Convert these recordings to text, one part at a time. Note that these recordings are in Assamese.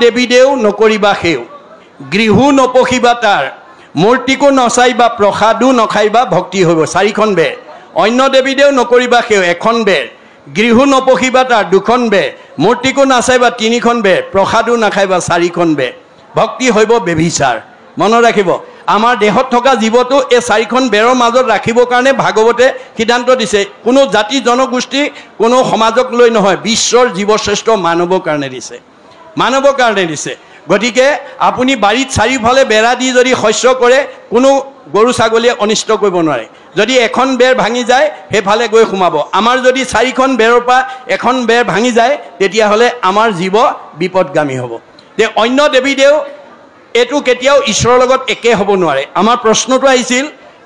দেৱী দেও নকৰিবা সেও গৃহো নপখিবা তাৰ মূৰ্তিকো নচাইবা প্ৰসাদো নখাইবা ভক্তি হ'ব চাৰিখন বেৰ অন্য দেৱী দেও নকৰিবা সেও এখন বেৰ গৃহো নপখিবা তাৰ দুখন বেৰ মূৰ্তিকো নাচাইবা তিনিখন বেৰ প্ৰসাদো নাখাইবা চাৰিখন বেৰ ভক্তি হ'ব বেভিচাৰ মনত ৰাখিব আমাৰ দেহত থকা জীৱটো এই চাৰিখন বেৰৰ মাজত ৰাখিবৰ কাৰণে ভাগৱতে সিদ্ধান্ত দিছে কোনো জাতি জনগোষ্ঠী কোনো সমাজক লৈ নহয় বিশ্বৰ জীৱশ্ৰেষ্ঠ মানৱৰ কাৰণে দিছে গতিকে আপুনি বাৰীত চাৰিওফালে বেৰা দি যদি শস্য কৰে কোনো গৰু ছাগলীয়ে অনিষ্ট কৰিব নোৱাৰে যদি এখন বেৰ ভাঙি যায় সেইফালে গৈ সোমাব আমাৰ যদি চাৰিখন বেৰৰ পৰা এখন বেৰ ভাঙি যায় তেতিয়াহ'লে আমাৰ জীৱ বিপদগামী হ'ব যে অন্য দেৱী দেও এটো কেতিয়াও ঈশ্বৰৰ লগত একে হ'ব নোৱাৰে আমাৰ প্ৰশ্নটো আহিছিল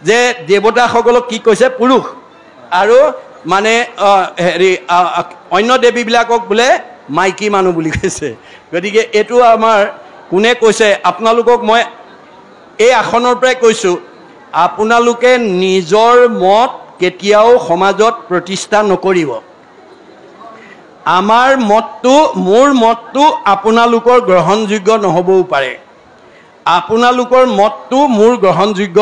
যে দেৱতাসকলক কি কৈছে পুৰুষ আৰু মানে হেৰি অন্য দেৱীবিলাকক বোলে মাইকী মানুহ বুলি কৈছে গতিকে এটো আমাৰ কোনে কৈছে আপোনালোকক মই এই আসনৰ পৰাই কৈছোঁ আপোনালোকে নিজৰ মত কেতিয়াও সমাজত প্ৰতিষ্ঠা নকৰিব আমাৰ মতটো মোৰ মতটো আপোনালোকৰ গ্ৰহণযোগ্য নহ'বও পাৰে আপোনালোকৰ মতটো মোৰ গ্ৰহণযোগ্য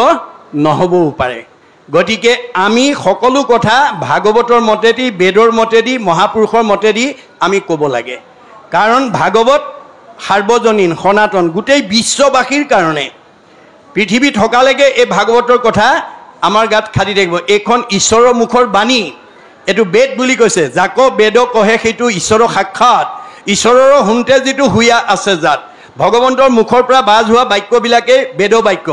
নহ'বও পাৰে গতিকে আমি সকলো কথা ভাগৱতৰ মতেদি বেদৰ মতেদি মহাপুৰুষৰ মতেদি আমি ক'ব লাগে কাৰণ ভাগৱত সাৰ্বজনীন সনাতন গোটেই বিশ্ববাসীৰ কাৰণে পৃথিৱী থকালৈকে এই ভাগৱতৰ কথা আমাৰ গাত খাটি থাকিব এইখন ঈশ্বৰৰ মুখৰ বাণী এইটো বেদ বুলি কৈছে যাক বেদ কহে সেইটো ঈশ্বৰৰ সাক্ষাৎ ঈশ্বৰৰ শুনতে যিটো হুয়া আছে জাত ভগৱন্তৰ মুখৰ পৰা বাজ হোৱা বাক্যবিলাকেই বেদ বাক্য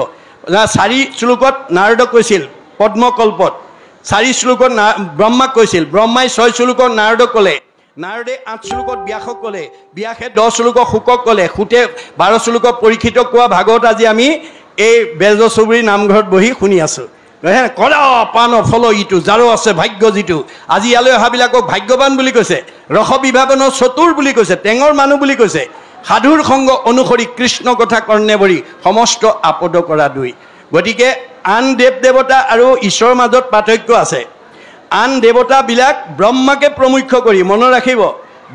4 শ্লোকত নাৰদক কৈছিল পদ্মকল্পত 4 শ্লোকত ব্ৰহ্মাক কৈছিল ব্ৰহ্মাই 6 শ্লোকত নাৰদক ক'লে নাৰদে 8 শ্লোকত ব্যাসক ক'লে ব্যাসে 10 শ্লোকত শুকক ক'লে শুতে 12 শ্লোকত পৰীক্ষিতক কোৱা ভাগৱত আজি আমি এই বেলজচুবুৰী নামঘৰত বহি শুনি আছোঁ কলা পান ফল ইটো যাৰো আছে ভাগ্য যিটো আজি ইয়ালৈ অহাবিলাকক ভাগ্যৱান বুলি কৈছে ৰস বিভাৱনৰ চতুৰ বুলি কৈছে টেঙৰ মানুহ বুলি কৈছে সাধুৰ সংগ অনুসৰি কৃষ্ণ কথা কৰ্ণে বৰি সমস্ত আপদ কৰা দুই গতিকে আন দেৱ দেৱতা আৰু ঈশ্বৰৰ মাজত পাৰ্থক্য আছে আন দেৱতাবিলাক ব্ৰহ্মাকে প্ৰমুখ্য কৰি মনত ৰাখিব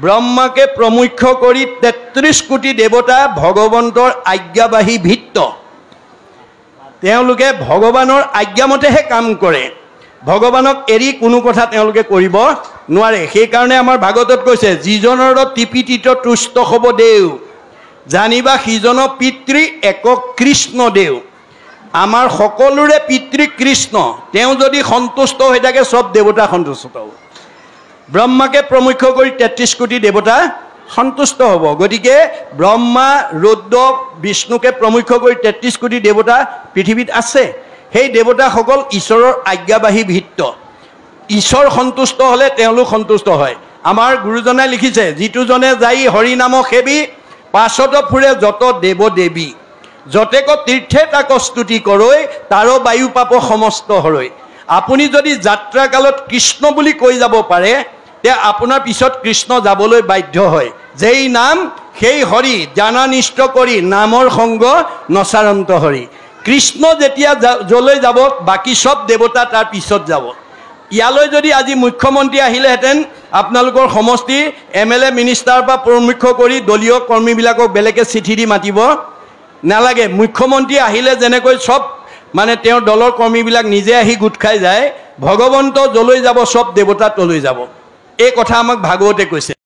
ব্ৰহ্মাকে প্ৰমুখ্য কৰি 33 কোটি দেৱতা ভগৱন্তৰ আজ্ঞাবাহী ভিত্ত তেওঁলোকে ভগৱানৰ আজ্ঞামতেহে কাম কৰে ভগৱানক এৰি কোনো কথা তেওঁলোকে কৰিব নোৱাৰে সেইকাৰণে আমাৰ ভাগৱতত কৈছে যিজনৰ টিপিটিত তুষ্ট হ'ব দেও জানিবা সিজন পিতৃ এক কৃষ্ণ দেও আমাৰ সকলোৰে পিতৃ কৃষ্ণ তেওঁ যদি সন্তুষ্ট হৈ থাকে সব দেৱতা সন্তুষ্ট হ'ব ব্ৰহ্মাকে প্ৰমুখ্য কৰি 33 কোটি দেৱতা সন্তুষ্ট হ'ব গতিকে ব্ৰহ্মা ৰুদ্ৰ বিষ্ণুকে প্ৰমুখ্য কৰি 33 কোটি দেৱতা পৃথিৱীত আছে সেই দেৱতাসকল ঈশ্বৰৰ আজ্ঞাবাহী ভিত্ত ঈশ্বৰ সন্তুষ্ট হ'লে তেওঁলোক সন্তুষ্ট হয় আমাৰ গুৰুজনাই লিখিছে যিটোজনে যাই হৰি নাম সেবি পাছত ফুৰে যত দেৱ দেৱী যতেক তীৰ্থে তাক স্তুতি কৰৈ তাৰো বায়ু পাপ সমস্ত হৰৈ আপুনি যদি যাত্ৰা কালত কৃষ্ণ বুলি কৈ যাব পাৰে তে আপোনাৰ পিছত কৃষ্ণ যাবলৈ বাধ্য হয় যেই নাম সেই হৰি জানানিষ্ট কৰি নামৰ সংগ নচাৰন্ত হৰি কৃষ্ণ যেতিয়া যলৈ যাব বাকি সব দেৱতা তাৰ পিছত যাব ইয়ালৈ যদি আজি মুখ্যমন্ত্ৰী আহিলেহেঁতেন আপোনালোকৰ সমষ্টি MLA মিনিষ্টাৰ পৰা প্ৰমুখ্য কৰি দলীয় কৰ্মীবিলাকক বেলেগে চিঠি দি মাতিব নালাগে মুখ্যমন্ত্ৰী আহিলে যেনেকৈ সব মানে তেওঁৰ দলৰ কৰ্মীবিলাক নিজে আহি গোট খাই যায় ভগৱন্ত যলৈ যাব সব দেৱতা তলৈ যাব এই কথা আমাক ভাগৱতে কৈছে